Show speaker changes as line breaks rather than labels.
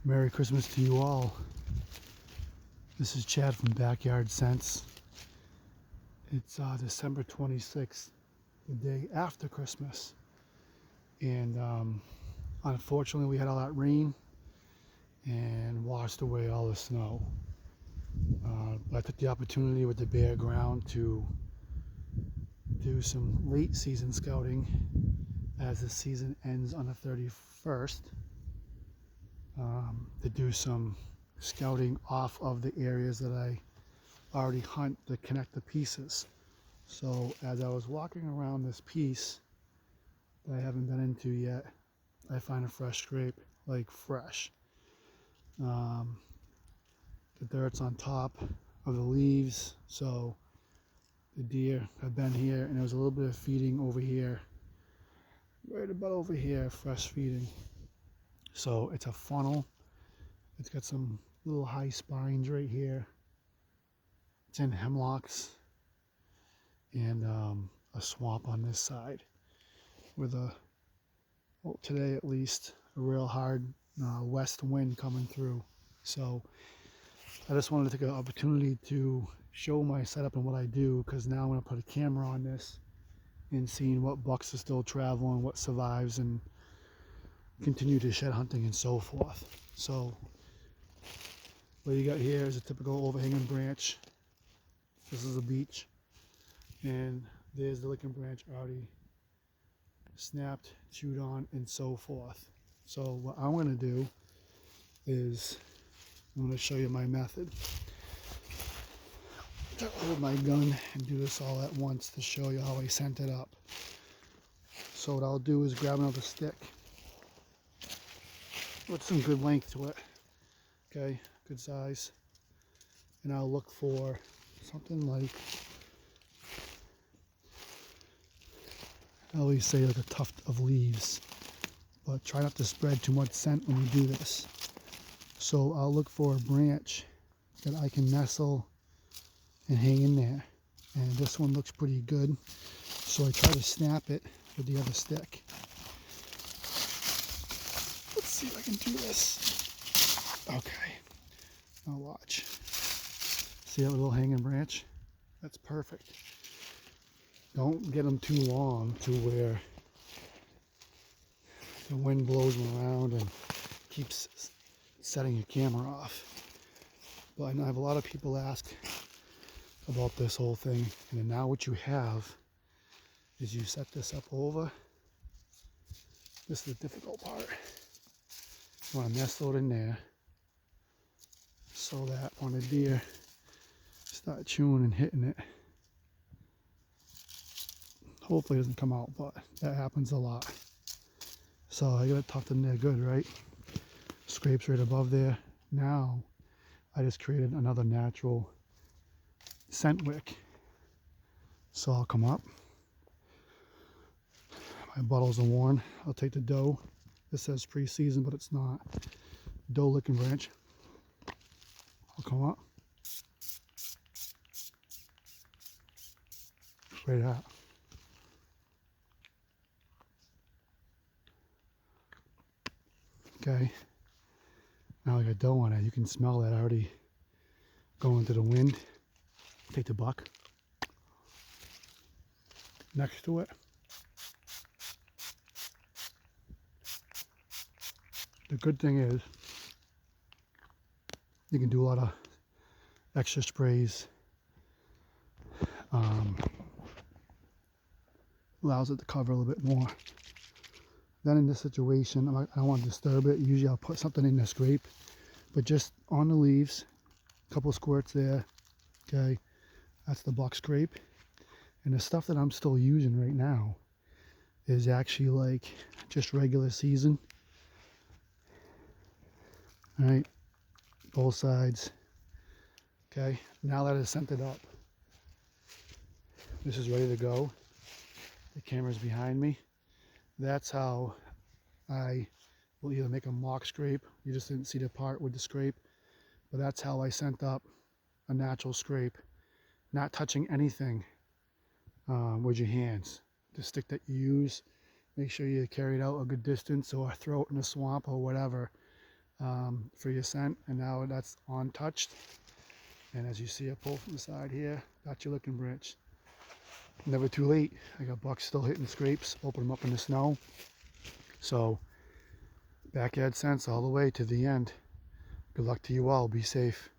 Merry Christmas to you all. This is Chad from Backyard Scents. It's December 26th, the day after Christmas. And unfortunately we had all that rain and washed away all the snow. But I took the opportunity with the bare ground to do some late season scouting as the season ends on the 31st. To do some scouting off of the areas that I already hunt to connect the pieces. So as I was walking around this piece that I haven't been into yet, I find a fresh scrape, like fresh. The dirt's on top of the leaves, so the deer have been here, and there was a little bit of feeding over here, right about over here, fresh feeding. So it's a funnel. It's got some little high spines right here. It's in hemlocks and a swamp on this side with today at least, a real hard west wind coming through. So I just wanted to take an opportunity to show my setup and what I do, because now I'm going to put a camera on this and seeing what bucks are still traveling, what survives, and continue to shed hunting and so forth. So what you got here is a typical overhanging branch. This is a beech, and there's the licking branch already snapped, chewed on, and so forth. So what I'm going to do is I'm going to show you my method. Hold my gun and do this all at once to show you how I scent it up. So what I'll do is grab another stick with some good length to it, okay, good size, and I'll look for something like, I always say like a tuft of leaves, but try not to spread too much scent when you do this. So I'll look for a branch that I can nestle and hang in there, and this one looks pretty good, so I try to snap it with the other stick. Let's see if I can do this. Okay, now watch. See that little hanging branch? That's perfect. Don't get them too long to where the wind blows them around and keeps setting your camera off. But I know I have a lot of people ask about this whole thing, and then now what you have is you set this up over. This is the difficult part. You want to nestle it in there so that when the deer start chewing and hitting it, hopefully it doesn't come out, but that happens a lot. So I got it tucked in there good, right? Scrapes right above there. Now I just created another natural scent wick. So I'll come up. My bottles are worn. I'll take the doe. This says pre-season, but it's not. Doe licking branch. I'll come up. Straight out. Okay. Now I got doe on it. You can smell that already going to the wind. Take the buck next to it. The good thing is you can do a lot of extra sprays. Allows it to cover a little bit more. Then in this situation, I don't want to disturb it. Usually I'll put something in the scrape, but just on the leaves, a couple squirts there. Okay, that's the buck scrape. And the stuff that I'm still using right now is actually like just regular season. All right, both sides. Okay, now that it's scented up, this is ready to go. The camera's behind me. That's how I will either make a mock scrape. You just didn't see the part with the scrape, but that's how I scent up a natural scrape, not touching anything with your hands. The stick that you use, make sure you carry it out a good distance or throw it in the swamp or whatever. for your scent, and now that's untouched. And as you see, I pull from the side here, that's your licking branch. Never too late. I got bucks still hitting scrapes, open them up in the snow. So backyard scents all the way to the end. Good luck to you all. Be safe.